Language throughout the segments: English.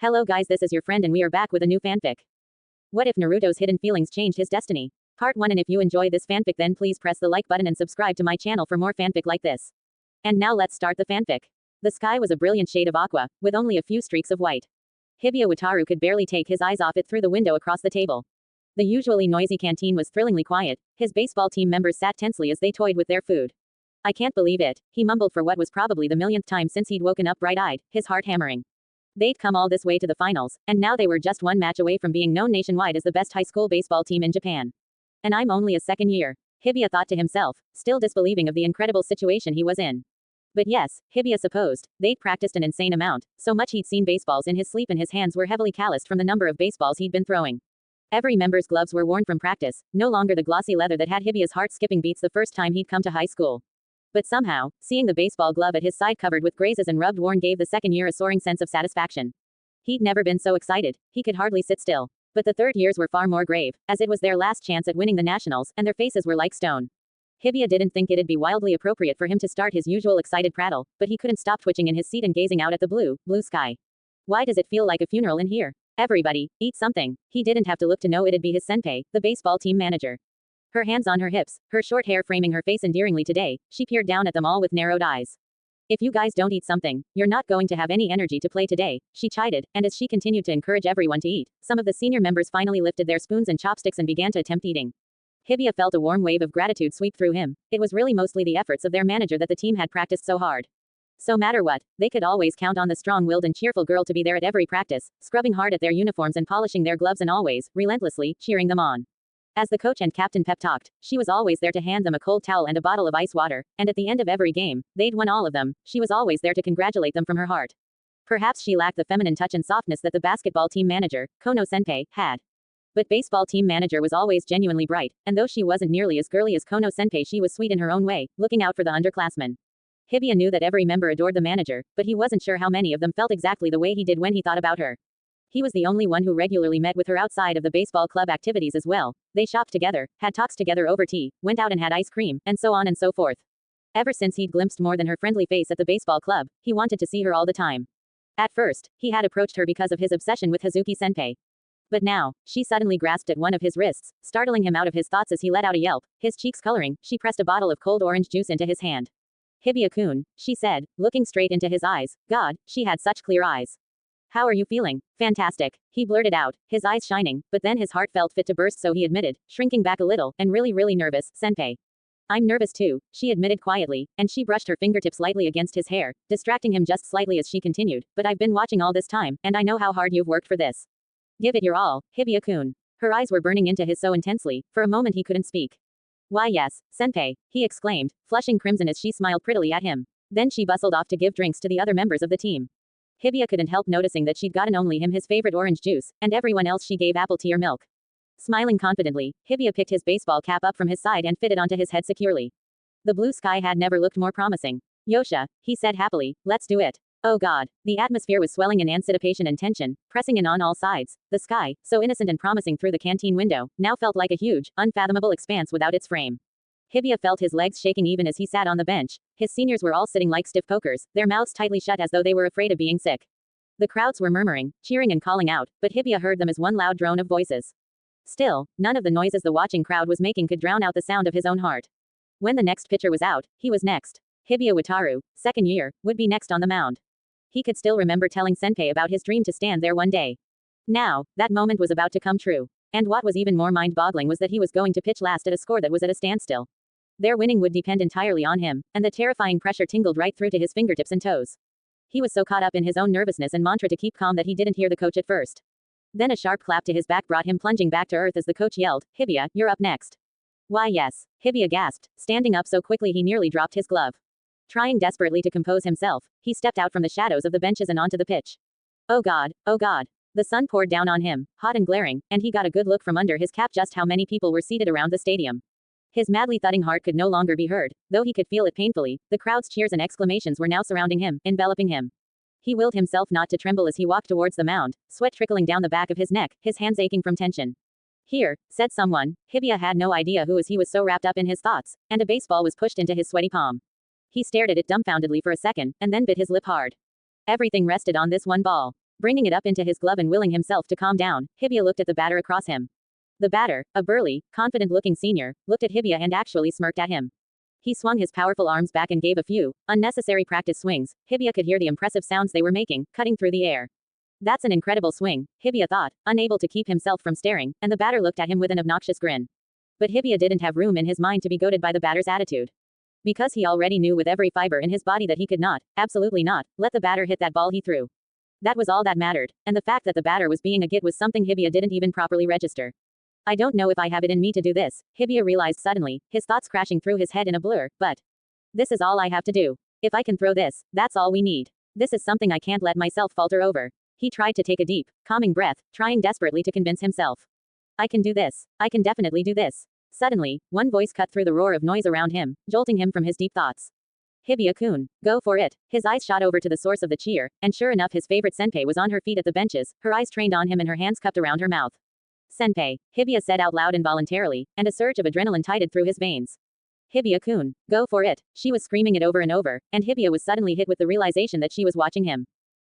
Hello guys, this is your friend and we are back with a new fanfic. What if Naruto's hidden feelings changed his destiny? Part 1. And if you enjoy this fanfic then please press the like button and subscribe to my channel for more fanfic like this. And now let's start the fanfic. The sky was a brilliant shade of aqua, with only a few streaks of white. Hibiya Wataru could barely take his eyes off it through the window across the table. The usually noisy canteen was thrillingly quiet. His baseball team members sat tensely as they toyed with their food. I can't believe it, he mumbled for what was probably the millionth time since he'd woken up bright-eyed, his heart hammering. They'd come all this way to the finals, and now they were just one match away from being known nationwide as the best high school baseball team in Japan. And I'm only a second year, Hibiya thought to himself, still disbelieving of the incredible situation he was in. But yes, Hibiya supposed, they'd practiced an insane amount, so much he'd seen baseballs in his sleep and his hands were heavily calloused from the number of baseballs he'd been throwing. Every member's gloves were worn from practice, no longer the glossy leather that had Hibiya's heart skipping beats the first time he'd come to high school. But somehow, seeing the baseball glove at his side covered with grazes and rubbed worn gave the second year a soaring sense of satisfaction. He'd never been so excited, he could hardly sit still. But the third years were far more grave, as it was their last chance at winning the nationals, and their faces were like stone. Hibiya didn't think it'd be wildly appropriate for him to start his usual excited prattle, but he couldn't stop twitching in his seat and gazing out at the blue sky. Why does it feel like a funeral in here? Everybody, eat something. He didn't have to look to know it'd be his senpai, the baseball team manager. Her hands on her hips, her short hair framing her face endearingly today, she peered down at them all with narrowed eyes. If you guys don't eat something, you're not going to have any energy to play today, she chided, and as she continued to encourage everyone to eat, some of the senior members finally lifted their spoons and chopsticks and began to attempt eating. Hibiya felt a warm wave of gratitude sweep through him. It was really mostly the efforts of their manager that the team had practiced so hard. So matter what, they could always count on the strong-willed and cheerful girl to be there at every practice, scrubbing hard at their uniforms and polishing their gloves and always, relentlessly, cheering them on. As the coach and captain pep talked, she was always there to hand them a cold towel and a bottle of ice water, and at the end of every game, they'd won all of them, she was always there to congratulate them from her heart. Perhaps she lacked the feminine touch and softness that the basketball team manager, Kono Senpai, had. But baseball team manager was always genuinely bright, and though she wasn't nearly as girly as Kono Senpai, she was sweet in her own way, looking out for the underclassmen. Hibiya knew that every member adored the manager, but he wasn't sure how many of them felt exactly the way he did when he thought about her. He was the only one who regularly met with her outside of the baseball club activities as well. They shopped together, had talks together over tea, went out and had ice cream, and so on and so forth. Ever since he'd glimpsed more than her friendly face at the baseball club, he wanted to see her all the time. At first, he had approached her because of his obsession with Hazuki Senpai. But now, she suddenly grasped at one of his wrists, startling him out of his thoughts as he let out a yelp, his cheeks coloring. She pressed a bottle of cold orange juice into his hand. Hibiya-kun, she said, looking straight into his eyes. God, she had such clear eyes. How are you feeling? Fantastic, he blurted out, his eyes shining, but then his heart felt fit to burst, so he admitted, shrinking back a little, and really nervous, Senpai. I'm nervous too, she admitted quietly, and she brushed her fingertips lightly against his hair, distracting him just slightly as she continued, but I've been watching all this time, and I know how hard you've worked for this. Give it your all, Hibiya-kun. Her eyes were burning into his so intensely, for a moment he couldn't speak. Why yes, Senpai, he exclaimed, flushing crimson as she smiled prettily at him. Then she bustled off to give drinks to the other members of the team. Hibiya couldn't help noticing that she'd gotten only him his favorite orange juice, and everyone else she gave apple tea or milk. Smiling confidently, Hibiya picked his baseball cap up from his side and fitted onto his head securely. The blue sky had never looked more promising. Yosha, he said happily, let's do it. Oh God, the atmosphere was swelling in anticipation and tension, pressing in on all sides. The sky, so innocent and promising through the canteen window, now felt like a huge, unfathomable expanse without its frame. Hibiya felt his legs shaking even as he sat on the bench. His seniors were all sitting like stiff pokers, their mouths tightly shut as though they were afraid of being sick. The crowds were murmuring, cheering and calling out, but Hibiya heard them as one loud drone of voices. Still, none of the noises the watching crowd was making could drown out the sound of his own heart. When the next pitcher was out, he was next. Hibiya Wataru, second year, would be next on the mound. He could still remember telling Senpai about his dream to stand there one day. Now, that moment was about to come true. And what was even more mind-boggling was that he was going to pitch last at a score that was at a standstill. Their winning would depend entirely on him, and the terrifying pressure tingled right through to his fingertips and toes. He was so caught up in his own nervousness and mantra to keep calm that he didn't hear the coach at first. Then a sharp clap to his back brought him plunging back to earth as the coach yelled, Hibiya, you're up next. Why yes, Hibiya gasped, standing up so quickly he nearly dropped his glove. Trying desperately to compose himself, he stepped out from the shadows of the benches and onto the pitch. Oh God, oh God. The sun poured down on him, hot and glaring, and he got a good look from under his cap just how many people were seated around the stadium. His madly thudding heart could no longer be heard, though he could feel it painfully. The crowd's cheers and exclamations were now surrounding him, enveloping him. He willed himself not to tremble as he walked towards the mound, sweat trickling down the back of his neck, his hands aching from tension. Here, said someone. Hibiya had no idea who, as he was so wrapped up in his thoughts, and a baseball was pushed into his sweaty palm. He stared at it dumbfoundedly for a second, and then bit his lip hard. Everything rested on this one ball. Bringing it up into his glove and willing himself to calm down, Hibiya looked at the batter across him. The batter, a burly, confident-looking senior, looked at Hibiya and actually smirked at him. He swung his powerful arms back and gave a few unnecessary practice swings. Hibiya could hear the impressive sounds they were making, cutting through the air. That's an incredible swing, Hibiya thought, unable to keep himself from staring, and the batter looked at him with an obnoxious grin. But Hibiya didn't have room in his mind to be goaded by the batter's attitude. Because he already knew with every fiber in his body that he could not, absolutely not, let the batter hit that ball he threw. That was all that mattered, and the fact that the batter was being a git was something Hibiya didn't even properly register. I don't know if I have it in me to do this, Hibiya realized suddenly, his thoughts crashing through his head in a blur, but this is all I have to do. If I can throw this, that's all we need. This is something I can't let myself falter over. He tried to take a deep, calming breath, trying desperately to convince himself. I can do this. I can definitely do this. Suddenly, one voice cut through the roar of noise around him, jolting him from his deep thoughts. Hibiya-kun, go for it. His eyes shot over to the source of the cheer, and sure enough his favorite senpai was on her feet at the benches, her eyes trained on him and her hands cupped around her mouth. Senpai, Hibiya said out loud involuntarily, and a surge of adrenaline tided through his veins. Hibiya-kun, go for it. She was screaming it over and over, and Hibiya was suddenly hit with the realization that she was watching him.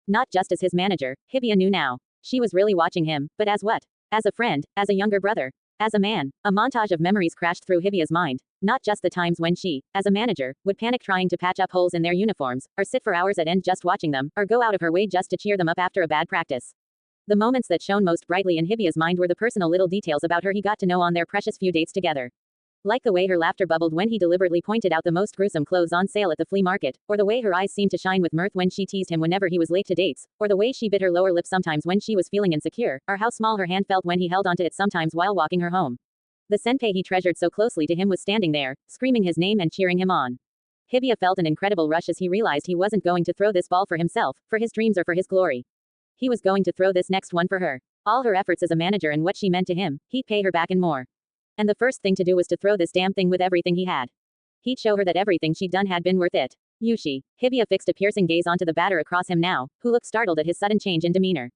Not just as his manager, Hibiya knew now. She was really watching him, but as what? As a friend, as a younger brother, as a man. A montage of memories crashed through Hibiya's mind. Not just the times when she, as a manager, would panic trying to patch up holes in their uniforms, or sit for hours at end just watching them, or go out of her way just to cheer them up after a bad practice. The moments that shone most brightly in Hibiya's mind were the personal little details about her he got to know on their precious few dates together. Like the way her laughter bubbled when he deliberately pointed out the most gruesome clothes on sale at the flea market, or the way her eyes seemed to shine with mirth when she teased him whenever he was late to dates, or the way she bit her lower lip sometimes when she was feeling insecure, or how small her hand felt when he held onto it sometimes while walking her home. The senpai he treasured so closely to him was standing there, screaming his name and cheering him on. Hibiya felt an incredible rush as he realized he wasn't going to throw this ball for himself, for his dreams or for his glory. He was going to throw this next one for her. All her efforts as a manager and what she meant to him, he'd pay her back and more. And the first thing to do was to throw this damn thing with everything he had. He'd show her that everything she'd done had been worth it. Yushi. Hibiya fixed a piercing gaze onto the batter across him now, who looked startled at his sudden change in demeanor.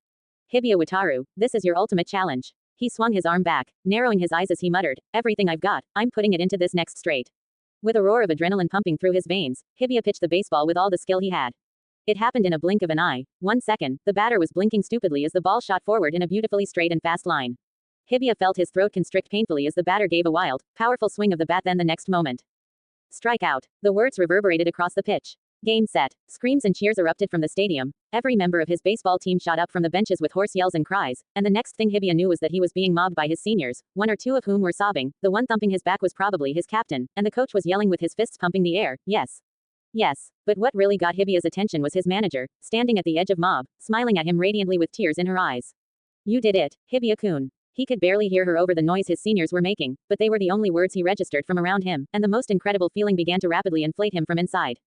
Hibiya Wataru, this is your ultimate challenge. He swung his arm back, narrowing his eyes as he muttered, everything I've got, I'm putting it into this next straight. With a roar of adrenaline pumping through his veins, Hibiya pitched the baseball with all the skill he had. It happened in a blink of an eye. 1 second, the batter was blinking stupidly as the ball shot forward in a beautifully straight and fast line. Hibiya felt his throat constrict painfully as the batter gave a wild, powerful swing of the bat. Then the next moment. Strikeout. The words reverberated across the pitch. Game set. Screams and cheers erupted from the stadium. Every member of his baseball team shot up from the benches with hoarse yells and cries, and the next thing Hibiya knew was that he was being mobbed by his seniors, 1 or 2 of whom were sobbing. The one thumping his back was probably his captain, and the coach was yelling with his fists pumping the air, yes. Yes. But what really got Hibiya's attention was his manager, standing at the edge of mob, smiling at him radiantly with tears in her eyes. You did it, Hibiya-kun. He could barely hear her over the noise his seniors were making, but they were the only words he registered from around him, and the most incredible feeling began to rapidly inflate him from inside.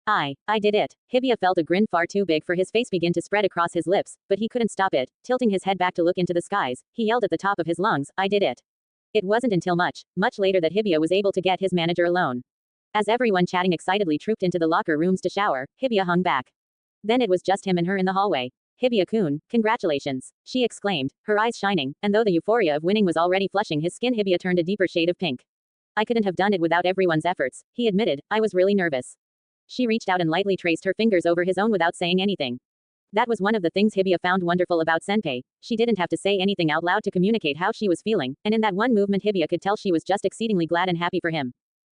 I did it. Hibiya felt a grin far too big for his face begin to spread across his lips, but he couldn't stop it. Tilting his head back to look into the skies, he yelled at the top of his lungs, I did it. It wasn't until much later that Hibiya was able to get his manager alone. As everyone chatting excitedly trooped into the locker rooms to shower, Hibiya hung back. Then it was just him and her in the hallway. Hibiya-kun, congratulations, she exclaimed, her eyes shining, and though the euphoria of winning was already flushing his skin, Hibiya turned a deeper shade of pink. I couldn't have done it without everyone's efforts, he admitted, I was really nervous. She reached out and lightly traced her fingers over his own without saying anything. That was one of the things Hibiya found wonderful about senpai. She didn't have to say anything out loud to communicate how she was feeling, and in that one movement Hibiya could tell she was just exceedingly glad and happy for him.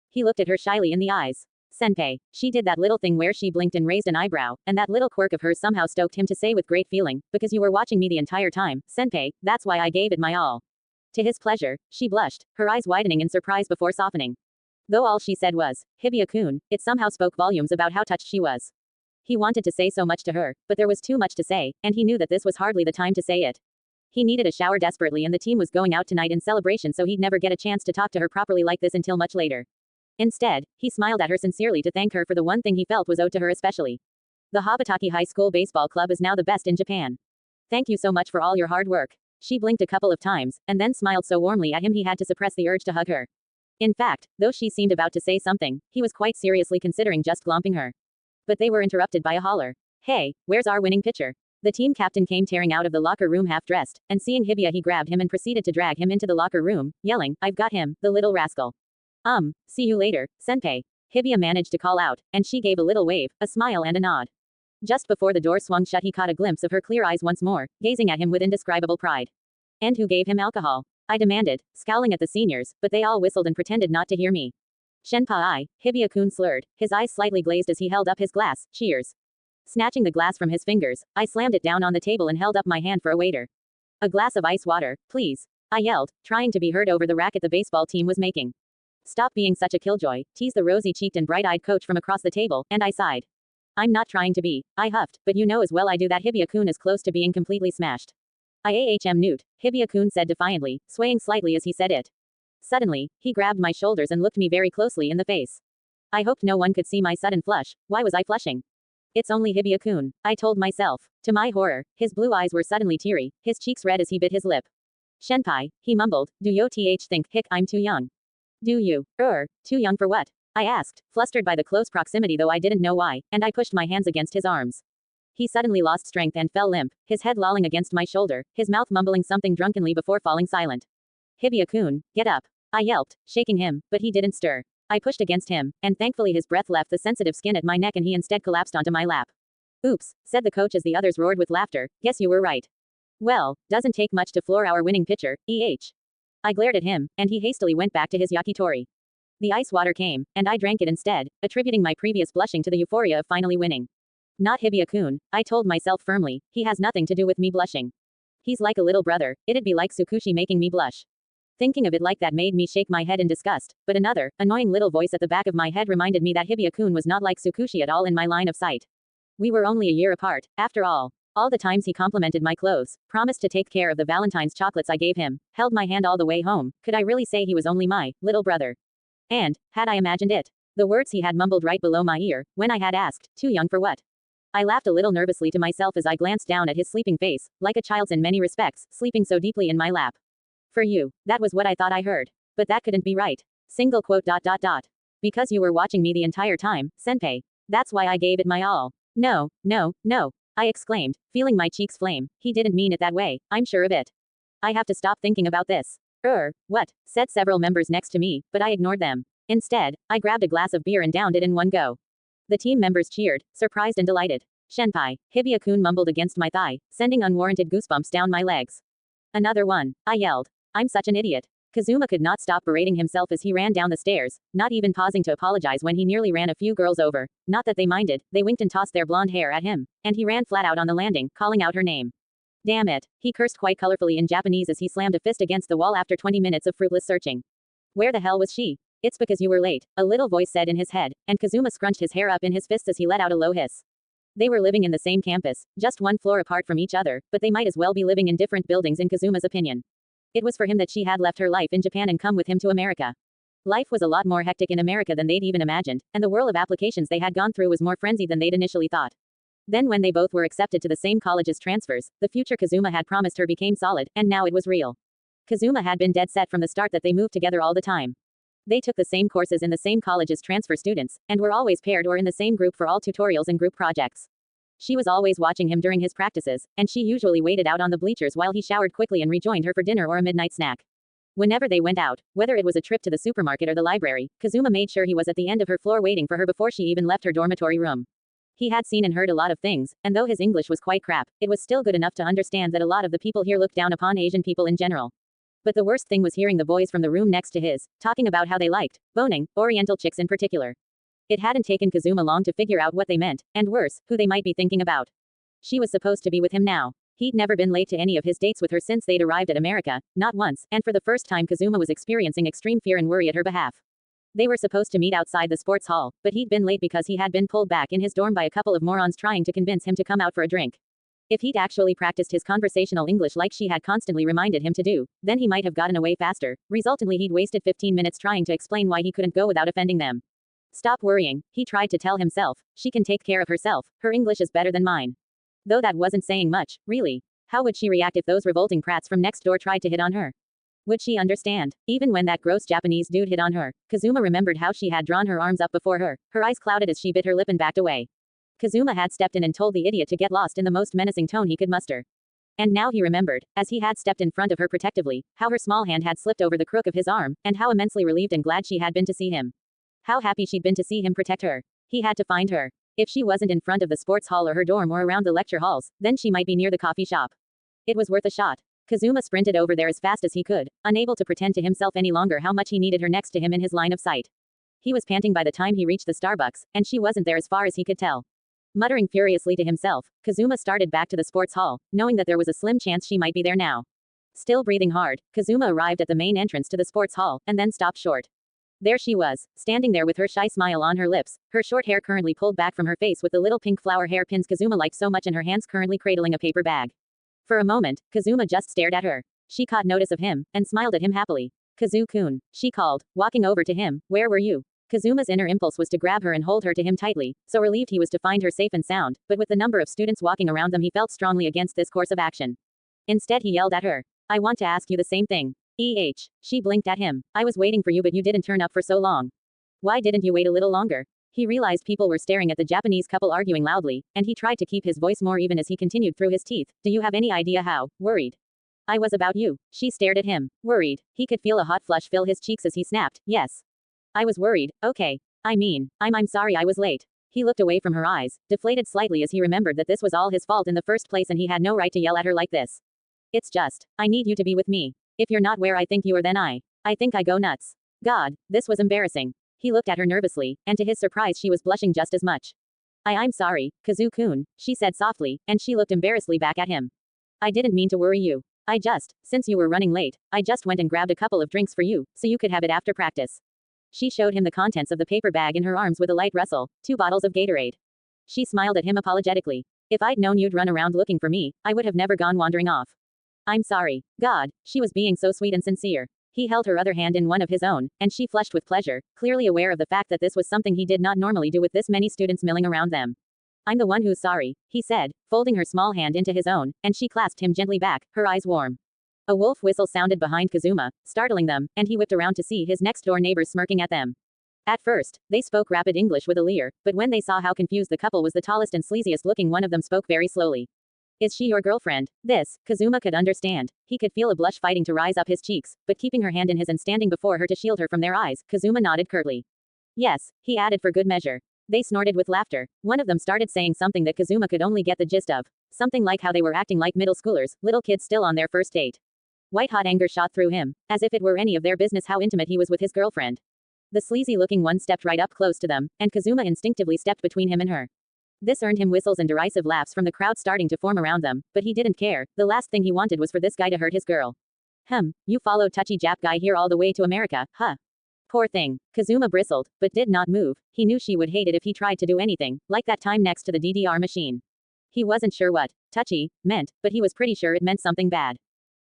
He looked at her shyly in the eyes. Senpai, she did that little thing where she blinked and raised an eyebrow, and that little quirk of hers somehow stoked him to say with great feeling, because you were watching me the entire time, senpai, that's why I gave it my all. To his pleasure, she blushed, her eyes widening in surprise before softening. Though all she said was, Hibiya-kun, it somehow spoke volumes about how touched she was. He wanted to say so much to her, but there was too much to say, and he knew that this was hardly the time to say it. He needed a shower desperately and the team was going out tonight in celebration, so he'd never get a chance to talk to her properly like this until much later. Instead, he smiled at her sincerely to thank her for the one thing he felt was owed to her especially. The Habataki High School Baseball Club is now the best in Japan. Thank you so much for all your hard work. She blinked a couple of times, and then smiled so warmly at him he had to suppress the urge to hug her. In fact, though she seemed about to say something, he was quite seriously considering just glomping her. But they were interrupted by a holler. Hey, where's our winning pitcher? The team captain came tearing out of the locker room half-dressed, and seeing Hibiya he grabbed him and proceeded to drag him into the locker room, yelling, I've got him, the little rascal. See you later, senpai. Hibiya managed to call out, and she gave a little wave, a smile and a nod. Just before the door swung shut, he caught a glimpse of her clear eyes once more, gazing at him with indescribable pride. And who gave him alcohol? I demanded, scowling at the seniors, but they all whistled and pretended not to hear me. Shenpai, Hibia-kun slurred, his eyes slightly glazed as he held up his glass. Cheers. Snatching the glass from his fingers, I slammed it down on the table and held up my hand for a waiter. A glass of ice water, please. I yelled, trying to be heard over the racket the baseball team was making. Stop being such a killjoy, teased the rosy-cheeked and bright-eyed coach from across the table, and I sighed. I'm not trying to be, I huffed, but you know as well I do that Hibia-kun is close to being completely smashed. Newt, Hibia-kun said defiantly, swaying slightly as he said it. Suddenly, he grabbed my shoulders and looked me very closely in the face. I hoped no one could see my sudden flush. Why was I flushing? It's only Hibia-kun, I told myself. To my horror, his blue eyes were suddenly teary, his cheeks red as he bit his lip. Shenpai, he mumbled, do you think, I'm too young? Do you? Too young for what? I asked, flustered by the close proximity though I didn't know why, and I pushed my hands against his arms. He suddenly lost strength and fell limp, his head lolling against my shoulder, his mouth mumbling something drunkenly before falling silent. Hibia-kun, get up. I yelped, shaking him, but he didn't stir. I pushed against him, and thankfully his breath left the sensitive skin at my neck and he instead collapsed onto my lap. Oops, said the coach as the others roared with laughter, guess you were right. Well, doesn't take much to floor our winning pitcher, eh? I glared at him, and he hastily went back to his yakitori. The ice water came, and I drank it instead, attributing my previous blushing to the euphoria of finally winning. Not Hibia-kun, I told myself firmly, he has nothing to do with me blushing. He's like a little brother, it'd be like Tsukushi making me blush. Thinking of it like that made me shake my head in disgust, but another, annoying little voice at the back of my head reminded me that Hibia-kun was not like Tsukushi at all in my line of sight. We were only a year apart, after all. All the times he complimented my clothes, promised to take care of the Valentine's chocolates I gave him, held my hand all the way home, could I really say he was only my little brother? And, had I imagined it? The words he had mumbled right below my ear, when I had asked, too young for what? I laughed a little nervously to myself as I glanced down at his sleeping face, like a child's in many respects, sleeping so deeply in my lap. For you, that was what I thought I heard. But that couldn't be right. Single quote. Because you were watching me the entire time, senpai. That's why I gave it my all. No, I exclaimed, feeling my cheeks flame. He didn't mean it that way, I'm sure of it. I have to stop thinking about this. What? Said several members next to me, but I ignored them. Instead, I grabbed a glass of beer and downed it in one go. The team members cheered, surprised and delighted. Shenpai, Hibia-kun mumbled against my thigh, sending unwarranted goosebumps down my legs. Another one, I yelled. I'm such an idiot. Kazuma could not stop berating himself as he ran down the stairs, not even pausing to apologize when he nearly ran a few girls over. Not that they minded, they winked and tossed their blonde hair at him, and he ran flat out on the landing, calling out her name. Damn it, he cursed quite colorfully in Japanese as he slammed a fist against the wall after 20 minutes of fruitless searching. Where the hell was she? It's because you were late, a little voice said in his head, and Kazuma scrunched his hair up in his fists as he let out a low hiss. They were living in the same campus, just one floor apart from each other, but they might as well be living in different buildings in Kazuma's opinion. It was for him that she had left her life in Japan and come with him to America. Life was a lot more hectic in America than they'd even imagined, and the whirl of applications they had gone through was more frenzied than they'd initially thought. Then when they both were accepted to the same college's transfers, the future Kazuma had promised her became solid, and now it was real. Kazuma had been dead set from the start that they moved together all the time. They took the same courses in the same college as transfer students, and were always paired or in the same group for all tutorials and group projects. She was always watching him during his practices, and she usually waited out on the bleachers while he showered quickly and rejoined her for dinner or a midnight snack. Whenever they went out, whether it was a trip to the supermarket or the library, Kazuma made sure he was at the end of her floor waiting for her before she even left her dormitory room. He had seen and heard a lot of things, and though his English was quite crap, it was still good enough to understand that a lot of the people here looked down upon Asian people in general. But the worst thing was hearing the boys from the room next to his, talking about how they liked boning, Oriental chicks in particular. It hadn't taken Kazuma long to figure out what they meant, and worse, who they might be thinking about. She was supposed to be with him now. He'd never been late to any of his dates with her since they'd arrived at America, not once, and for the first time Kazuma was experiencing extreme fear and worry at her behalf. They were supposed to meet outside the sports hall, but he'd been late because he had been pulled back in his dorm by a couple of morons trying to convince him to come out for a drink. If he'd actually practiced his conversational English like she had constantly reminded him to do, then he might have gotten away faster. Resultantly, he'd wasted 15 minutes trying to explain why he couldn't go without offending them. Stop worrying, he tried to tell himself. She can take care of herself. Her English is better than mine. Though that wasn't saying much, really. How would she react if those revolting prats from next door tried to hit on her? Would she understand? Even when that gross Japanese dude hit on her, Kazuma remembered how she had drawn her arms up before her. Her eyes clouded as she bit her lip and backed away. Kazuma had stepped in and told the idiot to get lost in the most menacing tone he could muster. And now he remembered, as he had stepped in front of her protectively, how her small hand had slipped over the crook of his arm, and how immensely relieved and glad she had been to see him. How happy she'd been to see him protect her. He had to find her. If she wasn't in front of the sports hall or her dorm or around the lecture halls, then she might be near the coffee shop. It was worth a shot. Kazuma sprinted over there as fast as he could, unable to pretend to himself any longer how much he needed her next to him in his line of sight. He was panting by the time he reached the Starbucks, and she wasn't there as far as he could tell. Muttering furiously to himself, Kazuma started back to the sports hall, knowing that there was a slim chance she might be there now. Still breathing hard, Kazuma arrived at the main entrance to the sports hall, and then stopped short. There she was, standing there with her shy smile on her lips, her short hair currently pulled back from her face with the little pink flower hairpins Kazuma liked so much in her hands currently cradling a paper bag. For a moment, Kazuma just stared at her. She caught notice of him, and smiled at him happily. Kazu-kun, she called, walking over to him, where were you? Kazuma's inner impulse was to grab her and hold her to him tightly, so relieved he was to find her safe and sound, but with the number of students walking around them he felt strongly against this course of action. Instead he yelled at her. I want to ask you the same thing. She blinked at him. I was waiting for you but you didn't turn up for so long. Why didn't you wait a little longer? He realized people were staring at the Japanese couple arguing loudly, and he tried to keep his voice more even as he continued through his teeth. Do you have any idea how worried I was about you? She stared at him. Worried. He could feel a hot flush fill his cheeks as he snapped. Yes. I was worried. Okay. I'm sorry I was late. He looked away from her eyes, deflated slightly as he remembered that this was all his fault in the first place and he had no right to yell at her like this. It's just, I need you to be with me. If you're not where I think you are then I think I go nuts. God, this was embarrassing. He looked at her nervously, and to his surprise she was blushing just as much. I'm sorry, Kazu-kun, she said softly, and she looked embarrassedly back at him. I didn't mean to worry you. Since you were running late, I just went and grabbed a couple of drinks for you, so you could have it after practice. She showed him the contents of the paper bag in her arms with a light rustle, 2 bottles of Gatorade. She smiled at him apologetically. If I'd known you'd run around looking for me, I would have never gone wandering off. I'm sorry. God, she was being so sweet and sincere. He held her other hand in one of his own, and she flushed with pleasure, clearly aware of the fact that this was something he did not normally do with this many students milling around them. I'm the one who's sorry, he said, folding her small hand into his own, and she clasped him gently back, her eyes warm. A wolf whistle sounded behind Kazuma, startling them, and he whipped around to see his next-door neighbors smirking at them. At first, they spoke rapid English with a leer, but when they saw how confused the couple was, the tallest and sleaziest-looking one of them spoke very slowly. Is she your girlfriend? This, Kazuma could understand. He could feel a blush fighting to rise up his cheeks, but keeping her hand in his and standing before her to shield her from their eyes, Kazuma nodded curtly. Yes, he added for good measure. They snorted with laughter. One of them started saying something that Kazuma could only get the gist of. Something like how they were acting like middle schoolers, little kids still on their first date. White-hot anger shot through him, as if it were any of their business how intimate he was with his girlfriend. The sleazy-looking one stepped right up close to them, and Kazuma instinctively stepped between him and her. This earned him whistles and derisive laughs from the crowd starting to form around them, but he didn't care. The last thing he wanted was for this guy to hurt his girl. You followed touchy Jap guy here all the way to America, huh? Poor thing. Kazuma bristled, but did not move. He knew she would hate it if he tried to do anything, like that time next to the DDR machine. He wasn't sure what touchy meant, but he was pretty sure it meant something bad.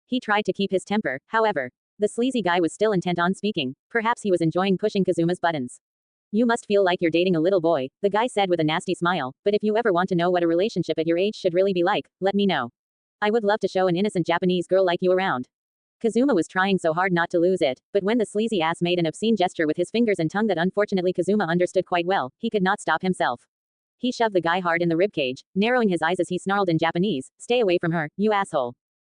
He tried to keep his temper, however. The sleazy guy was still intent on speaking. Perhaps he was enjoying pushing Kazuma's buttons. You must feel like you're dating a little boy, the guy said with a nasty smile, but if you ever want to know what a relationship at your age should really be like, let me know. I would love to show an innocent Japanese girl like you around. Kazuma was trying so hard not to lose it, but when the sleazy ass made an obscene gesture with his fingers and tongue that unfortunately Kazuma understood quite well, he could not stop himself. He shoved the guy hard in the ribcage, narrowing his eyes as he snarled in Japanese, "Stay away from her, you asshole."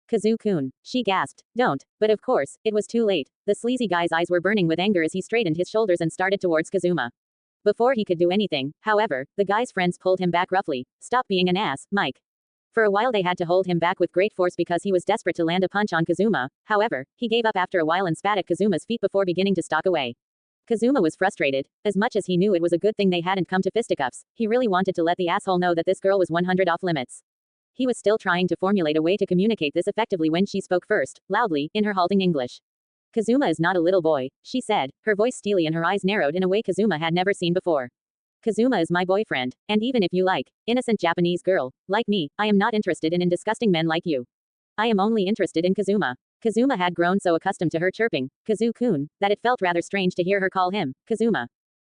Kazu-kun, she gasped. Don't. But of course, it was too late. The sleazy guy's eyes were burning with anger as he straightened his shoulders and started towards Kazuma. Before he could do anything, however, the guy's friends pulled him back roughly. Stop being an ass, Mike. For a while they had to hold him back with great force because he was desperate to land a punch on Kazuma. However, he gave up after a while and spat at Kazuma's feet before beginning to stalk away. Kazuma was frustrated. As much as he knew it was a good thing they hadn't come to fisticuffs, he really wanted to let the asshole know that this girl was 100 off limits. He was still trying to formulate a way to communicate this effectively when she spoke first, loudly, in her halting English. Kazuma is not a little boy, she said, her voice steely and her eyes narrowed in a way Kazuma had never seen before. Kazuma is my boyfriend, and even if you like, innocent Japanese girl, like me, I am not interested in disgusting men like you. I am only interested in Kazuma. Kazuma had grown so accustomed to her chirping, Kazu-kun, that it felt rather strange to hear her call him, Kazuma.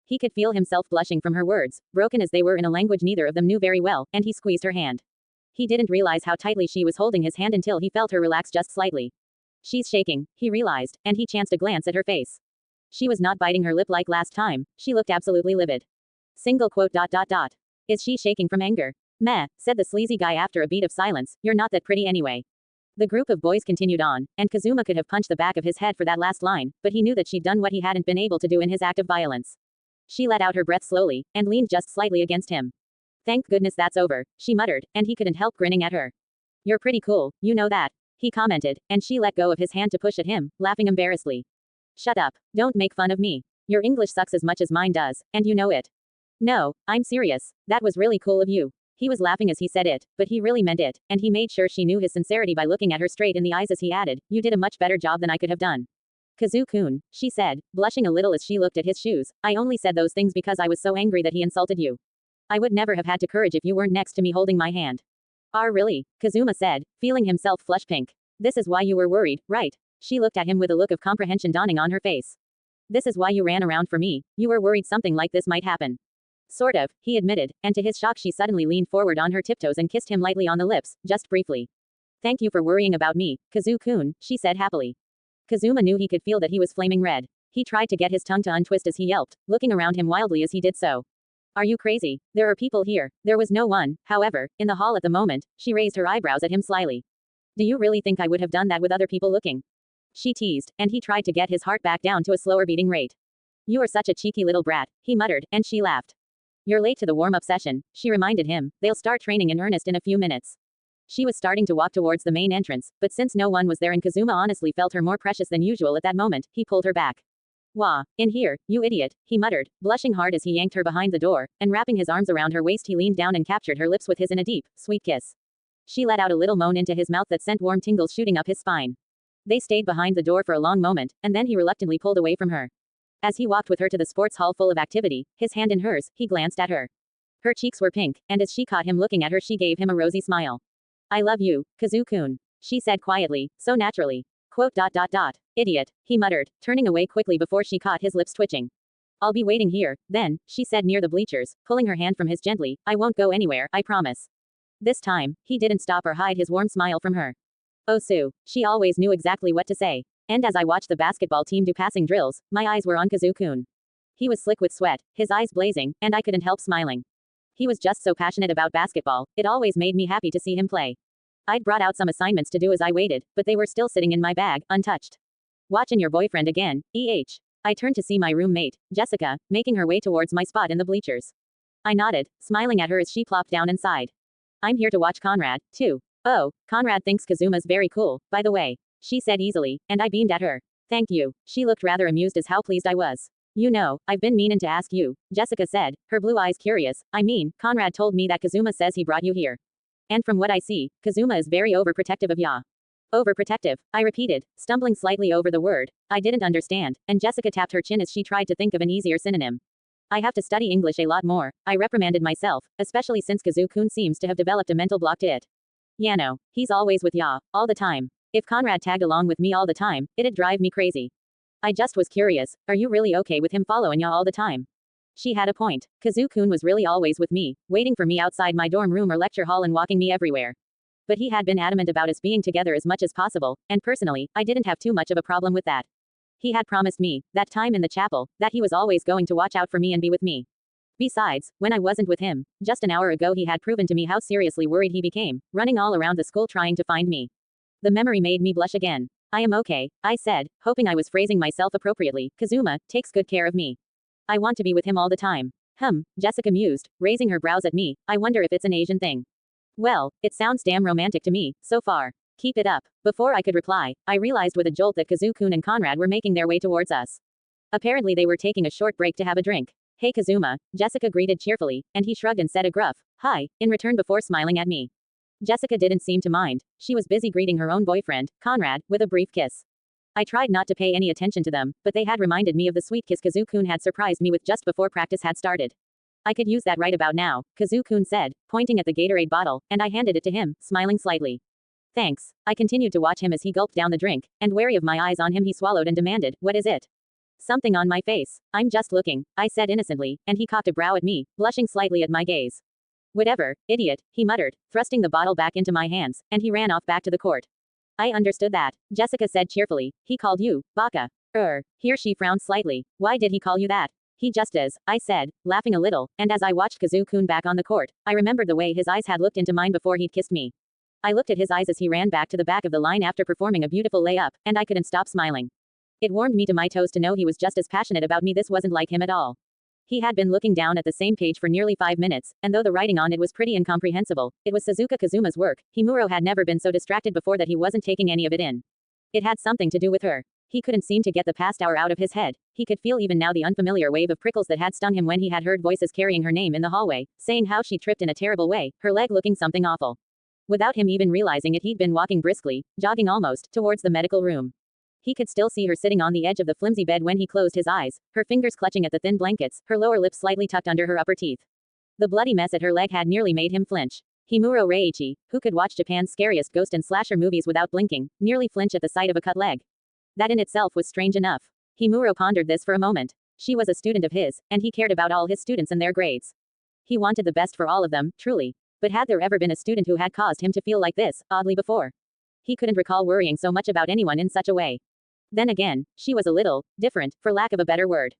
He could feel himself blushing from her words, broken as they were in a language neither of them knew very well, and he squeezed her hand. He didn't realize how tightly she was holding his hand until he felt her relax just slightly. She's shaking, he realized, and he chanced a glance at her face. She was not biting her lip like last time, she looked absolutely livid. Is she shaking from anger? Meh, said the sleazy guy after a beat of silence, you're not that pretty anyway. The group of boys continued on, and Kazuma could have punched the back of his head for that last line, but he knew that she'd done what he hadn't been able to do in his act of violence. She let out her breath slowly, and leaned just slightly against him. Thank goodness that's over, she muttered, and he couldn't help grinning at her. You're pretty cool, you know that, he commented, and she let go of his hand to push at him, laughing embarrassedly. Shut up, don't make fun of me. Your English sucks as much as mine does, and you know it. No, I'm serious, that was really cool of you. He was laughing as he said it, but he really meant it, and he made sure she knew his sincerity by looking at her straight in the eyes as he added, you did a much better job than I could have done. Kazu-kun, she said, blushing a little as she looked at his shoes, I only said those things because I was so angry that he insulted you. I would never have had the courage if you weren't next to me holding my hand. Ah really? Kazuma said, feeling himself flush pink. This is why you were worried, right? She looked at him with a look of comprehension dawning on her face. This is why you ran around for me, you were worried something like this might happen. Sort of, he admitted, and to his shock she suddenly leaned forward on her tiptoes and kissed him lightly on the lips, just briefly. Thank you for worrying about me, Kazu-kun, she said happily. Kazuma knew he could feel that he was flaming red. He tried to get his tongue to untwist as he yelped, looking around him wildly as he did so. Are you crazy? There are people here. There was no one, however, in the hall at the moment. She raised her eyebrows at him slyly. Do you really think I would have done that with other people looking? She teased, and he tried to get his heart back down to a slower beating rate. You are such a cheeky little brat, he muttered, and she laughed. You're late to the warm-up session, she reminded him. They'll start training in earnest in a few minutes. She was starting to walk towards the main entrance, but since no one was there and Kazuma honestly felt her more precious than usual at that moment, he pulled her back. Wah, in here, you idiot, he muttered, blushing hard as he yanked her behind the door, and wrapping his arms around her waist he leaned down and captured her lips with his in a deep, sweet kiss. She let out a little moan into his mouth that sent warm tingles shooting up his spine. They stayed behind the door for a long moment, and then he reluctantly pulled away from her. As he walked with her to the sports hall full of activity, his hand in hers, he glanced at her. Her cheeks were pink, and as she caught him looking at her she gave him a rosy smile. I love you, Kazu-kun, she said quietly, so naturally. Quote. Idiot, he muttered, turning away quickly before she caught his lips twitching. I'll be waiting here, then, she said near the bleachers, pulling her hand from his gently. I won't go anywhere, I promise. This time, he didn't stop or hide his warm smile from her. Oh Sue, she always knew exactly what to say. And as I watched the basketball team do passing drills, my eyes were on Kazu-kun. He was slick with sweat, his eyes blazing, and I couldn't help smiling. He was just so passionate about basketball, it always made me happy to see him play. I'd brought out some assignments to do as I waited, but they were still sitting in my bag, untouched. Watching your boyfriend again, I turned to see my roommate, Jessica, making her way towards my spot in the bleachers. I nodded, smiling at her as she plopped down and sighed. I'm here to watch Conrad, too. Oh, Conrad thinks Kazuma's very cool, by the way, she said easily, and I beamed at her. Thank you. She looked rather amused as how pleased I was. You know, I've been meaning to ask you, Jessica said, her blue eyes curious. I mean, Conrad told me that Kazuma says he brought you here. And from what I see, Kazuma is very overprotective of ya. Overprotective, I repeated, stumbling slightly over the word. I didn't understand, and Jessica tapped her chin as she tried to think of an easier synonym. I have to study English a lot more, I reprimanded myself, especially since Kazu-kun seems to have developed a mental block to it. Yano, he's always with ya, all the time. If Conrad tagged along with me all the time, it'd drive me crazy. I just was curious, are you really okay with him following ya all the time? She had a point. Kazu-kun was really always with me, waiting for me outside my dorm room or lecture hall and walking me everywhere. But he had been adamant about us being together as much as possible, and personally, I didn't have too much of a problem with that. He had promised me, that time in the chapel, that he was always going to watch out for me and be with me. Besides, when I wasn't with him, just an hour ago he had proven to me how seriously worried he became, running all around the school trying to find me. The memory made me blush again. I am okay, I said, hoping I was phrasing myself appropriately. Kazuma takes good care of me. I want to be with him all the time. Jessica mused, raising her brows at me. I wonder if it's an Asian thing. Well, it sounds damn romantic to me, so far. Keep it up. Before I could reply, I realized with a jolt that Kazu-kun and Conrad were making their way towards us. Apparently they were taking a short break to have a drink. Hey Kazuma, Jessica greeted cheerfully, and he shrugged and said a gruff, hi, in return before smiling at me. Jessica didn't seem to mind. She was busy greeting her own boyfriend, Conrad, with a brief kiss. I tried not to pay any attention to them, but they had reminded me of the sweet kiss Kazu-kun had surprised me with just before practice had started. I could use that right about now, Kazu-kun said, pointing at the Gatorade bottle, and I handed it to him, smiling slightly. Thanks. I continued to watch him as he gulped down the drink, and wary of my eyes on him he swallowed and demanded, what is it? Something on my face. I'm just looking, I said innocently, and he cocked a brow at me, blushing slightly at my gaze. Whatever, idiot, he muttered, thrusting the bottle back into my hands, and he ran off back to the court. I understood that, Jessica said cheerfully. He called you, baka. Here she frowned slightly. Why did he call you that? He just is, I said, laughing a little, and as I watched Kazu-kun back on the court, I remembered the way his eyes had looked into mine before he'd kissed me. I looked at his eyes as he ran back to the back of the line after performing a beautiful layup, and I couldn't stop smiling. It warmed me to my toes to know he was just as passionate about me. This wasn't like him at all. He had been looking down at the same page for nearly 5 minutes, and though the writing on it was pretty incomprehensible, it was Suzuka Kazuma's work. Himuro had never been so distracted before that he wasn't taking any of it in. It had something to do with her. He couldn't seem to get the past hour out of his head. He could feel even now the unfamiliar wave of prickles that had stung him when he had heard voices carrying her name in the hallway, saying how she tripped in a terrible way, her leg looking something awful. Without him even realizing it, he'd been walking briskly, jogging almost, towards the medical room. He could still see her sitting on the edge of the flimsy bed when he closed his eyes, her fingers clutching at the thin blankets, her lower lip slightly tucked under her upper teeth. The bloody mess at her leg had nearly made him flinch. Himuro Reiichi, who could watch Japan's scariest ghost and slasher movies without blinking, nearly flinch at the sight of a cut leg. That in itself was strange enough. Himuro pondered this for a moment. She was a student of his, and he cared about all his students and their grades. He wanted the best for all of them, truly. But had there ever been a student who had caused him to feel like this, oddly before? He couldn't recall worrying so much about anyone in such a way. Then again, she was a little different, for lack of a better word.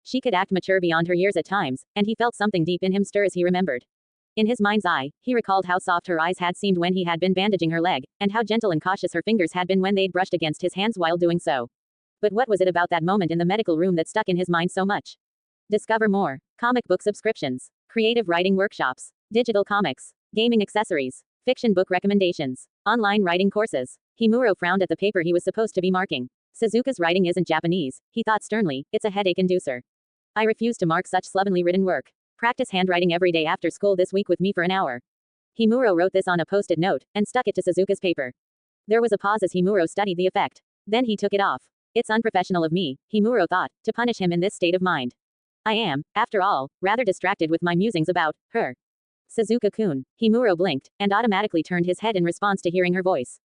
She could act mature beyond her years at times, and he felt something deep in him stir as he remembered. In his mind's eye, he recalled how soft her eyes had seemed when he had been bandaging her leg, and how gentle and cautious her fingers had been when they'd brushed against his hands while doing so. But what was it about that moment in the medical room that stuck in his mind so much? Discover more. Comic book subscriptions, creative writing workshops, digital comics, gaming accessories, fiction book recommendations, online writing courses. Himuro frowned at the paper he was supposed to be marking. Suzuka's writing isn't Japanese, he thought sternly, it's a headache inducer. I refuse to mark such slovenly written work. Practice handwriting every day after school this week with me for an hour. Himuro wrote this on a post-it note, and stuck it to Suzuka's paper. There was a pause as Himuro studied the effect. Then he took it off. It's unprofessional of me, Himuro thought, to punish him in this state of mind. I am, after all, rather distracted with my musings about her. Suzuka-kun. Himuro blinked, and automatically turned his head in response to hearing her voice.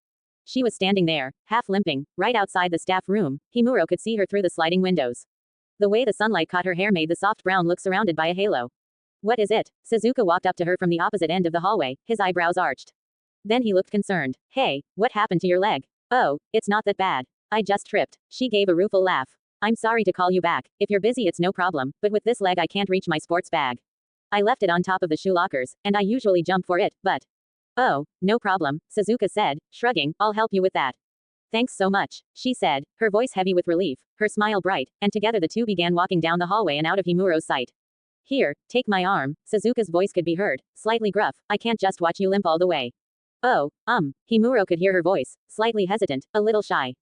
She was standing there, half limping, right outside the staff room. Himuro could see her through the sliding windows. The way the sunlight caught her hair made the soft brown look surrounded by a halo. What is it? Suzuka walked up to her from the opposite end of the hallway, his eyebrows arched. Then he looked concerned. Hey, what happened to your leg? Oh, it's not that bad. I just tripped. She gave a rueful laugh. I'm sorry to call you back. If you're busy it's no problem, but with this leg I can't reach my sports bag. I left it on top of the shoe lockers, and I usually jump for it, but... Oh, no problem, Suzuka said, shrugging, I'll help you with that. Thanks so much, she said, her voice heavy with relief, her smile bright, and together the two began walking down the hallway and out of Himuro's sight. Here, take my arm, Suzuka's voice could be heard, slightly gruff, I can't just watch you limp all the way. Oh, Himuro could hear her voice, slightly hesitant, a little shy.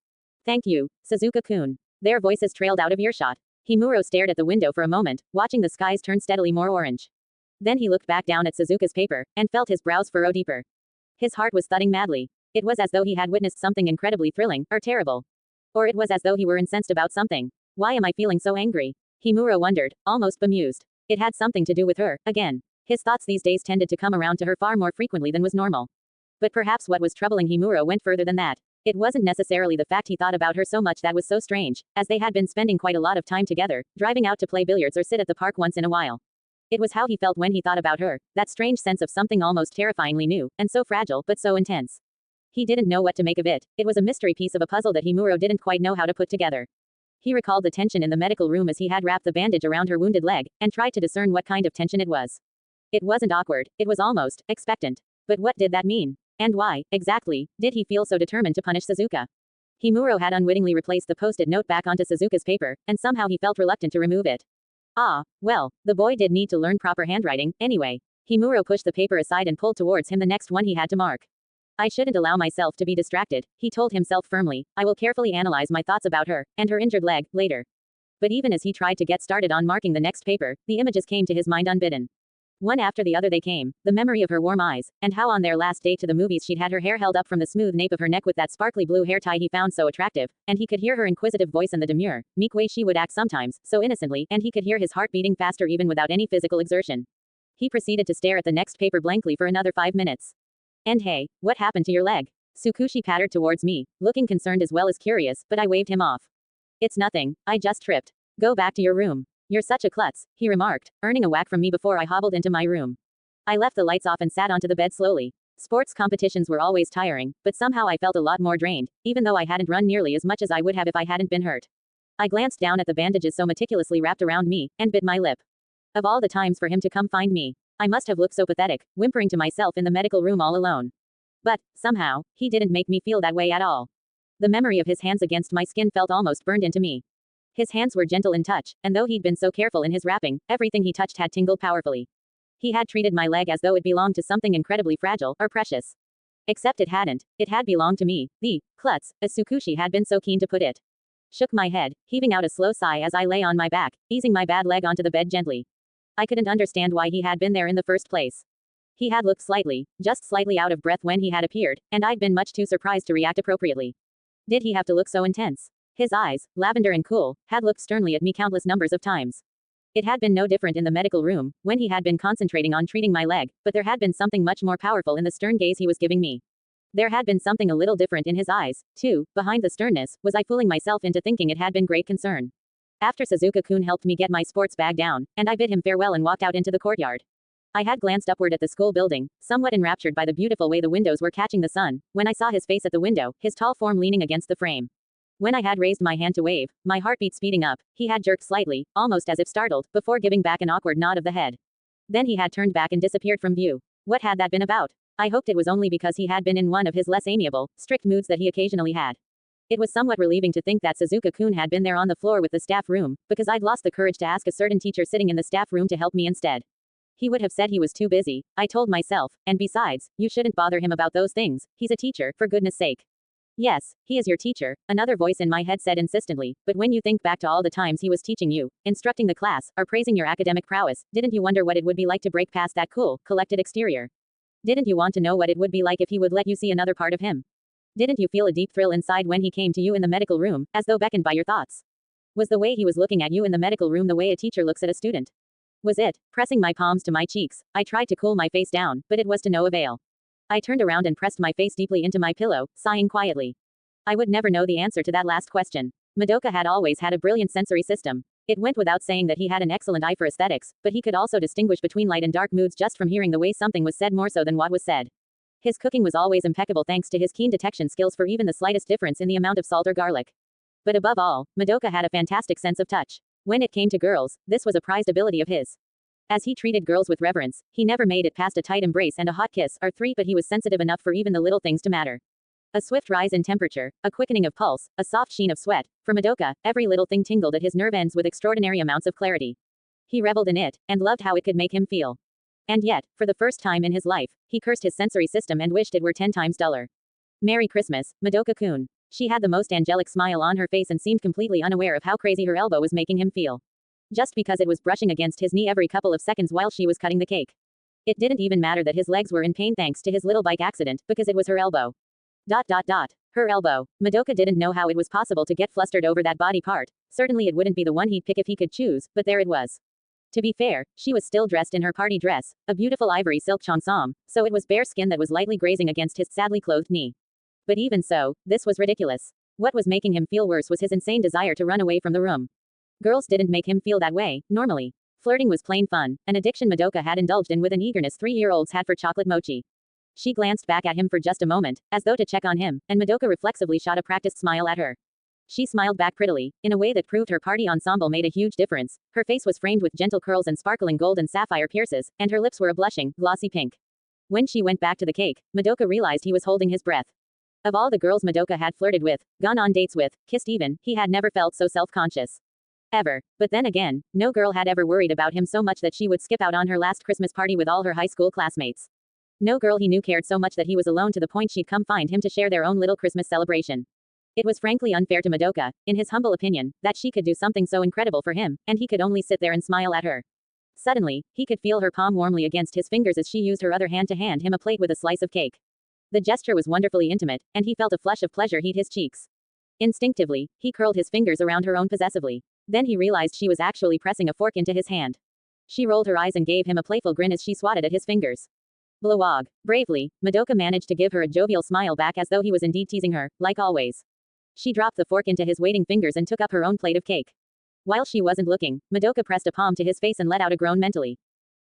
Thank you, Suzuka-kun. Their voices trailed out of earshot. Himuro stared at the window for a moment, watching the skies turn steadily more orange. Then he looked back down at Suzuka's paper, and felt his brows furrow deeper. His heart was thudding madly. It was as though he had witnessed something incredibly thrilling, or terrible. Or it was as though he were incensed about something. Why am I feeling so angry? Himuro wondered, almost bemused. It had something to do with her, again. His thoughts these days tended to come around to her far more frequently than was normal. But perhaps what was troubling Himuro went further than that. It wasn't necessarily the fact he thought about her so much that was so strange, as they had been spending quite a lot of time together, driving out to play billiards or sit at the park once in a while. It was how he felt when he thought about her, that strange sense of something almost terrifyingly new, and so fragile but so intense. He didn't know what to make of it. It was a mystery piece of a puzzle that Himuro didn't quite know how to put together. He recalled the tension in the medical room as he had wrapped the bandage around her wounded leg, and tried to discern what kind of tension it was. It wasn't awkward, it was almost expectant. But what did that mean? And why, exactly, did he feel so determined to punish Suzuka? Himuro had unwittingly replaced the post-it note back onto Suzuka's paper, and somehow he felt reluctant to remove it. Ah, well, the boy did need to learn proper handwriting, anyway. Himuro pushed the paper aside and pulled towards him the next one he had to mark. I shouldn't allow myself to be distracted, he told himself firmly. I will carefully analyze my thoughts about her, and her injured leg, later. But even as he tried to get started on marking the next paper, the images came to his mind unbidden. One after the other they came, the memory of her warm eyes, and how on their last date to the movies she'd had her hair held up from the smooth nape of her neck with that sparkly blue hair tie he found so attractive, and he could hear her inquisitive voice and the demure, meek way she would act sometimes, so innocently, and he could hear his heart beating faster even without any physical exertion. He proceeded to stare at the next paper blankly for another 5 minutes. And hey, what happened to your leg? Tsukushi pattered towards me, looking concerned as well as curious, but I waved him off. It's nothing, I just tripped. Go back to your room. You're such a klutz, he remarked, earning a whack from me before I hobbled into my room. I left the lights off and sat onto the bed slowly. Sports competitions were always tiring, but somehow I felt a lot more drained, even though I hadn't run nearly as much as I would have if I hadn't been hurt. I glanced down at the bandages so meticulously wrapped around me, and bit my lip. Of all the times for him to come find me, I must have looked so pathetic, whimpering to myself in the medical room all alone. But, somehow, he didn't make me feel that way at all. The memory of his hands against my skin felt almost burned into me. His hands were gentle in touch, and though he'd been so careful in his wrapping, everything he touched had tingled powerfully. He had treated my leg as though it belonged to something incredibly fragile or precious. Except it hadn't. It had belonged to me, the klutz, as Tsukushi had been so keen to put it. Shook my head, heaving out a slow sigh as I lay on my back, easing my bad leg onto the bed gently. I couldn't understand why he had been there in the first place. He had looked slightly, just slightly out of breath when he had appeared, and I'd been much too surprised to react appropriately. Did he have to look so intense? His eyes, lavender and cool, had looked sternly at me countless numbers of times. It had been no different in the medical room, when he had been concentrating on treating my leg, but there had been something much more powerful in the stern gaze he was giving me. There had been something a little different in his eyes, too. Behind the sternness, was I fooling myself into thinking it had been great concern? After Suzuka-kun helped me get my sports bag down, and I bid him farewell and walked out into the courtyard. I had glanced upward at the school building, somewhat enraptured by the beautiful way the windows were catching the sun, when I saw his face at the window, his tall form leaning against the frame. When I had raised my hand to wave, my heartbeat speeding up, he had jerked slightly, almost as if startled, before giving back an awkward nod of the head. Then he had turned back and disappeared from view. What had that been about? I hoped it was only because he had been in one of his less amiable, strict moods that he occasionally had. It was somewhat relieving to think that Suzuka-kun had been there on the floor with the staff room, because I'd lost the courage to ask a certain teacher sitting in the staff room to help me instead. He would have said he was too busy, I told myself, and besides, you shouldn't bother him about those things, he's a teacher, for goodness sake. Yes, he is your teacher, another voice in my head said insistently, but when you think back to all the times he was teaching you, instructing the class, or praising your academic prowess, didn't you wonder what it would be like to break past that cool, collected exterior? Didn't you want to know what it would be like if he would let you see another part of him? Didn't you feel a deep thrill inside when he came to you in the medical room, as though beckoned by your thoughts? Was the way he was looking at you in the medical room the way a teacher looks at a student? Was it? Pressing my palms to my cheeks, I tried to cool my face down, but it was to no avail. I turned around and pressed my face deeply into my pillow, sighing quietly. I would never know the answer to that last question. Madoka had always had a brilliant sensory system. It went without saying that he had an excellent eye for aesthetics, but he could also distinguish between light and dark moods just from hearing the way something was said more so than what was said. His cooking was always impeccable thanks to his keen detection skills for even the slightest difference in the amount of salt or garlic. But above all, Madoka had a fantastic sense of touch. When it came to girls, this was a prized ability of his. As he treated girls with reverence, he never made it past a tight embrace and a hot kiss or three, but he was sensitive enough for even the little things to matter. A swift rise in temperature, a quickening of pulse, a soft sheen of sweat. For Madoka, every little thing tingled at his nerve ends with extraordinary amounts of clarity. He reveled in it, and loved how it could make him feel. And yet, for the first time in his life, he cursed his sensory system and wished it were 10 times duller. Merry Christmas, Madoka-kun. She had the most angelic smile on her face and seemed completely unaware of how crazy her elbow was making him feel. Just because it was brushing against his knee every couple of seconds while she was cutting the cake. It didn't even matter that his legs were in pain thanks to his little bike accident, because it was her elbow. Her elbow. Madoka didn't know how it was possible to get flustered over that body part. Certainly it wouldn't be the one he'd pick if he could choose, but there it was. To be fair, she was still dressed in her party dress, a beautiful ivory silk cheongsam, so it was bare skin that was lightly grazing against his sadly clothed knee. But even so, this was ridiculous. What was making him feel worse was his insane desire to run away from the room. Girls didn't make him feel that way, normally. Flirting was plain fun, an addiction Madoka had indulged in with an eagerness 3-year-olds had for chocolate mochi. She glanced back at him for just a moment, as though to check on him, and Madoka reflexively shot a practiced smile at her. She smiled back prettily, in a way that proved her party ensemble made a huge difference. Her face was framed with gentle curls and sparkling gold and sapphire pierces, and her lips were a blushing, glossy pink. When she went back to the cake, Madoka realized he was holding his breath. Of all the girls Madoka had flirted with, gone on dates with, kissed even, he had never felt so self-conscious. Ever. But then again, no girl had ever worried about him so much that she would skip out on her last Christmas party with all her high school classmates. No girl he knew cared so much that he was alone to the point she'd come find him to share their own little Christmas celebration. It was frankly unfair to Madoka, in his humble opinion, that she could do something so incredible for him, and he could only sit there and smile at her. Suddenly, he could feel her palm warmly against his fingers as she used her other hand to hand him a plate with a slice of cake. The gesture was wonderfully intimate, and he felt a flush of pleasure heat his cheeks. Instinctively, he curled his fingers around her own possessively. Then he realized she was actually pressing a fork into his hand. She rolled her eyes and gave him a playful grin as she swatted at his fingers. Blowog. Bravely, Madoka managed to give her a jovial smile back as though he was indeed teasing her, like always. She dropped the fork into his waiting fingers and took up her own plate of cake. While she wasn't looking, Madoka pressed a palm to his face and let out a groan mentally.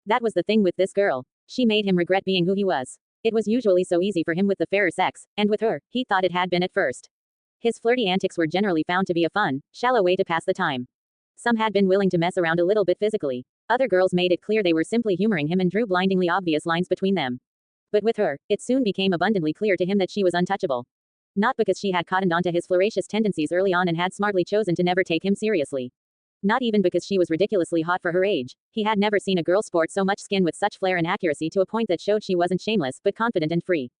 That was the thing with this girl. She made him regret being who he was. It was usually so easy for him with the fairer sex, and with her, he thought it had been at first. His flirty antics were generally found to be a fun, shallow way to pass the time. Some had been willing to mess around a little bit physically. Other girls made it clear they were simply humoring him and drew blindingly obvious lines between them. But with her, it soon became abundantly clear to him that she was untouchable. Not because she had cottoned onto his flirtatious tendencies early on and had smartly chosen to never take him seriously. Not even because she was ridiculously hot for her age. He had never seen a girl sport so much skin with such flair and accuracy to a point that showed she wasn't shameless but confident and free.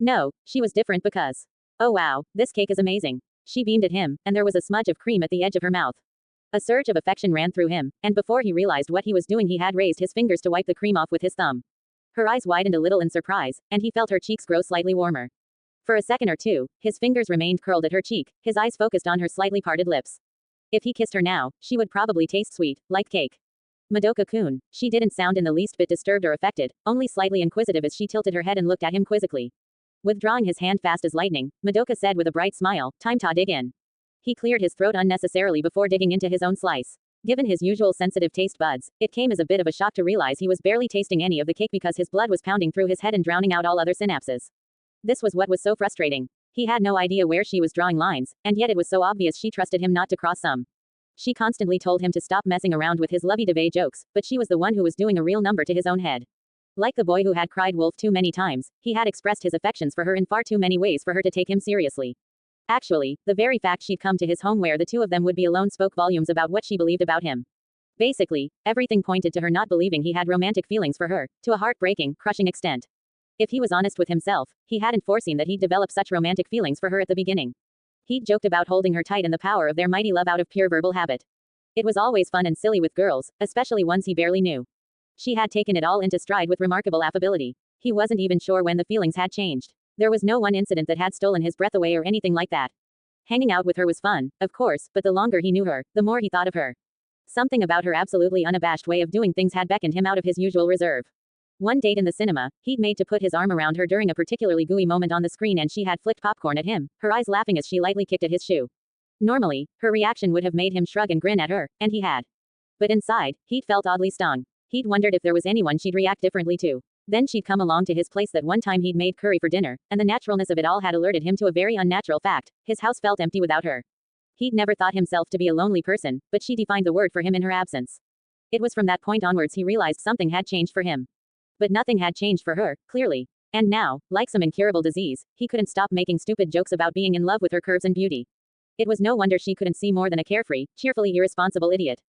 No, she was different because. Oh wow, this cake is amazing. She beamed at him, and there was a smudge of cream at the edge of her mouth. A surge of affection ran through him, and before he realized what he was doing, he had raised his fingers to wipe the cream off with his thumb. Her eyes widened a little in surprise, and he felt her cheeks grow slightly warmer. For a second or two, his fingers remained curled at her cheek, his eyes focused on her slightly parted lips. If he kissed her now, she would probably taste sweet, like cake. Madoka-kun. She didn't sound in the least bit disturbed or affected, only slightly inquisitive as she tilted her head and looked at him quizzically. Withdrawing his hand fast as lightning, Madoka said with a bright smile, "Time to dig in." He cleared his throat unnecessarily before digging into his own slice. Given his usual sensitive taste buds, it came as a bit of a shock to realize he was barely tasting any of the cake because his blood was pounding through his head and drowning out all other synapses. This was what was so frustrating. He had no idea where she was drawing lines, and yet it was so obvious she trusted him not to cross some. She constantly told him to stop messing around with his lovey-dovey jokes, but she was the one who was doing a real number to his own head. Like the boy who had cried wolf too many times, he had expressed his affections for her in far too many ways for her to take him seriously. Actually, the very fact she'd come to his home where the two of them would be alone spoke volumes about what she believed about him. Basically, everything pointed to her not believing he had romantic feelings for her, to a heartbreaking, crushing extent. If he was honest with himself, he hadn't foreseen that he'd develop such romantic feelings for her at the beginning. He'd joked about holding her tight and the power of their mighty love out of pure verbal habit. It was always fun and silly with girls, especially ones he barely knew. She had taken it all into stride with remarkable affability. He wasn't even sure when the feelings had changed. There was no one incident that had stolen his breath away or anything like that. Hanging out with her was fun, of course, but the longer he knew her, the more he thought of her. Something about her absolutely unabashed way of doing things had beckoned him out of his usual reserve. One date in the cinema, he'd made to put his arm around her during a particularly gooey moment on the screen and she had flicked popcorn at him, her eyes laughing as she lightly kicked at his shoe. Normally, her reaction would have made him shrug and grin at her, and he had. But inside, he'd felt oddly stung. He'd wondered if there was anyone she'd react differently to. Then she'd come along to his place that one time he'd made curry for dinner, and the naturalness of it all had alerted him to a very unnatural fact: his house felt empty without her. He'd never thought himself to be a lonely person, but she defined the word for him in her absence. It was from that point onwards he realized something had changed for him. But nothing had changed for her, clearly. And now, like some incurable disease, he couldn't stop making stupid jokes about being in love with her curves and beauty. It was no wonder she couldn't see more than a carefree, cheerfully irresponsible idiot.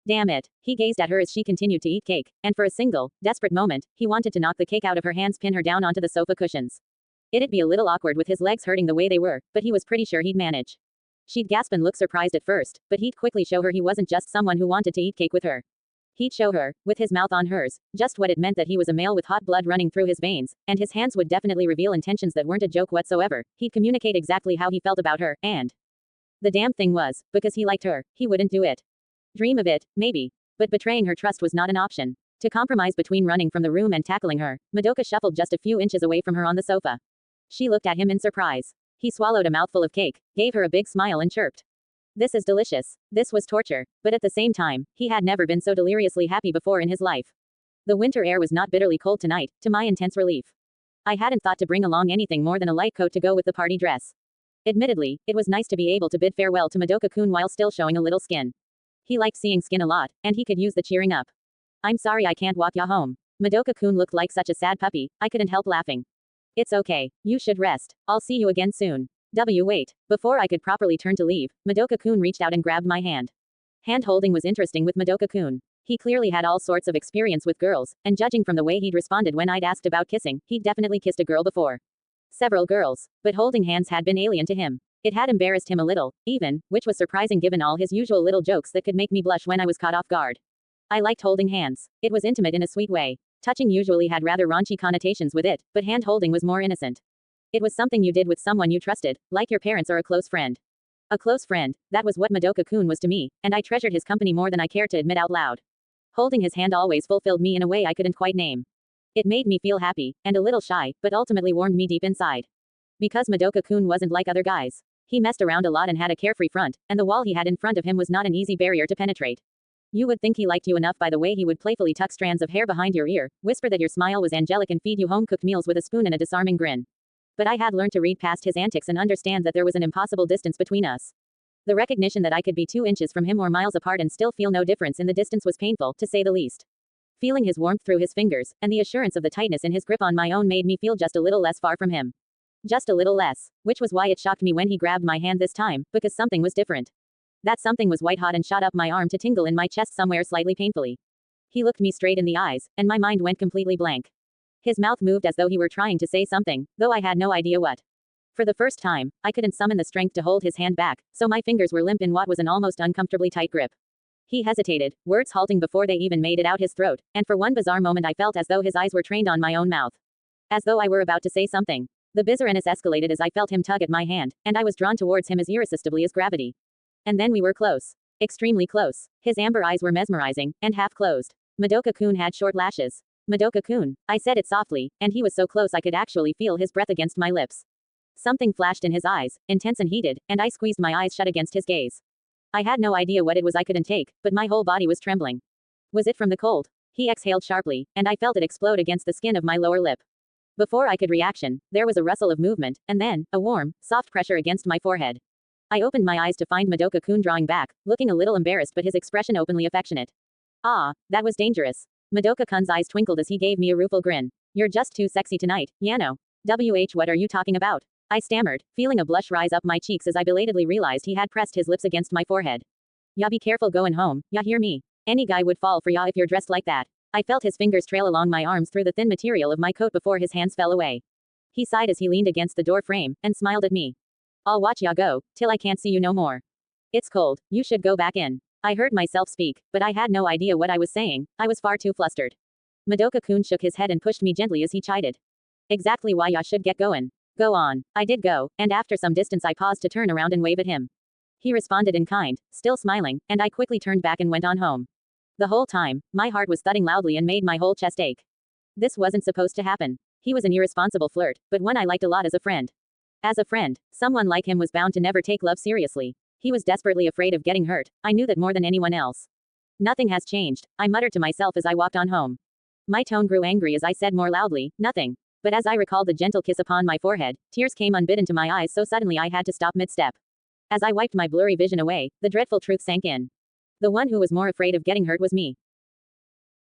Damn it. He gazed at her as she continued to eat cake, and for a single, desperate moment, he wanted to knock the cake out of her hands, pin her down onto the sofa cushions. It'd be a little awkward with his legs hurting the way they were, but he was pretty sure he'd manage. She'd gasp and look surprised at first, but he'd quickly show her he wasn't just someone who wanted to eat cake with her. He'd show her, with his mouth on hers, just what it meant that he was a male with hot blood running through his veins, and his hands would definitely reveal intentions that weren't a joke whatsoever. He'd communicate exactly how he felt about her, and the damn thing was, because he liked her, he wouldn't do it. Dream of it, maybe. But betraying her trust was not an option. To compromise between running from the room and tackling her, Madoka shuffled just a few inches away from her on the sofa. She looked at him in surprise. He swallowed a mouthful of cake, gave her a big smile and chirped. This is delicious. This was torture, but at the same time, he had never been so deliriously happy before in his life. The winter air was not bitterly cold tonight, to my intense relief. I hadn't thought to bring along anything more than a light coat to go with the party dress. Admittedly, it was nice to be able to bid farewell to Madoka-kun while still showing a little skin. He liked seeing skin a lot, and he could use the cheering up. I'm sorry I can't walk ya home. Madoka-kun looked like such a sad puppy, I couldn't help laughing. It's okay, you should rest. I'll see you again soon. Wait. Before I could properly turn to leave, Madoka-kun reached out and grabbed my hand. Hand-holding was interesting with Madoka-kun. He clearly had all sorts of experience with girls, and judging from the way he'd responded when I'd asked about kissing, he'd definitely kissed a girl before. Several girls, but holding hands had been alien to him. It had embarrassed him a little, even, which was surprising given all his usual little jokes that could make me blush when I was caught off guard. I liked holding hands. It was intimate in a sweet way. Touching usually had rather raunchy connotations with it, but hand-holding was more innocent. It was something you did with someone you trusted, like your parents or a close friend. A close friend, that was what Madoka-kun was to me, and I treasured his company more than I cared to admit out loud. Holding his hand always fulfilled me in a way I couldn't quite name. It made me feel happy, and a little shy, but ultimately warmed me deep inside. Because Madoka-kun wasn't like other guys. He messed around a lot and had a carefree front, and the wall he had in front of him was not an easy barrier to penetrate. You would think he liked you enough by the way he would playfully tuck strands of hair behind your ear, whisper that your smile was angelic and feed you home-cooked meals with a spoon and a disarming grin. But I had learned to read past his antics and understand that there was an impossible distance between us. The recognition that I could be 2 inches from him or miles apart and still feel no difference in the distance was painful, to say the least. Feeling his warmth through his fingers, and the assurance of the tightness in his grip on my own made me feel just a little less far from him. Just a little less. Which was why it shocked me when he grabbed my hand this time, because something was different. That something was white hot and shot up my arm to tingle in my chest somewhere slightly painfully. He looked me straight in the eyes, and my mind went completely blank. His mouth moved as though he were trying to say something, though I had no idea what. For the first time, I couldn't summon the strength to hold his hand back, so my fingers were limp in what was an almost uncomfortably tight grip. He hesitated, words halting before they even made it out his throat, and for one bizarre moment I felt as though his eyes were trained on my own mouth. As though I were about to say something. The bizarreness escalated as I felt him tug at my hand, and I was drawn towards him as irresistibly as gravity. And then we were close. Extremely close. His amber eyes were mesmerizing, and half closed. Madoka-kun had short lashes. Madoka-kun, I said it softly, and he was so close I could actually feel his breath against my lips. Something flashed in his eyes, intense and heated, and I squeezed my eyes shut against his gaze. I had no idea what it was I couldn't take, but my whole body was trembling. Was it from the cold? He exhaled sharply, and I felt it explode against the skin of my lower lip. Before I could reaction, there was a rustle of movement, and then, a warm, soft pressure against my forehead. I opened my eyes to find Madoka-kun drawing back, looking a little embarrassed but his expression openly affectionate. Ah, that was dangerous. Madoka-kun's eyes twinkled as he gave me a rueful grin. You're just too sexy tonight, Yano. What are you talking about? I stammered, feeling a blush rise up my cheeks as I belatedly realized he had pressed his lips against my forehead. Ya be careful going home, ya hear me? Any guy would fall for ya if you're dressed like that. I felt his fingers trail along my arms through the thin material of my coat before his hands fell away. He sighed as he leaned against the door frame, and smiled at me. I'll watch ya go, till I can't see you no more. It's cold, you should go back in. I heard myself speak, but I had no idea what I was saying, I was far too flustered. Madoka-kun shook his head and pushed me gently as he chided. Exactly why ya should get going. Go on. I did go, and after some distance I paused to turn around and wave at him. He responded in kind, still smiling, and I quickly turned back and went on home. The whole time, my heart was thudding loudly and made my whole chest ache. This wasn't supposed to happen. He was an irresponsible flirt, but one I liked a lot as a friend. As a friend, someone like him was bound to never take love seriously. He was desperately afraid of getting hurt. I knew that more than anyone else. Nothing has changed, I muttered to myself as I walked on home. My tone grew angry as I said more loudly, nothing. But as I recalled the gentle kiss upon my forehead, tears came unbidden to my eyes so suddenly I had to stop mid-step. As I wiped my blurry vision away, the dreadful truth sank in. The one who was more afraid of getting hurt was me.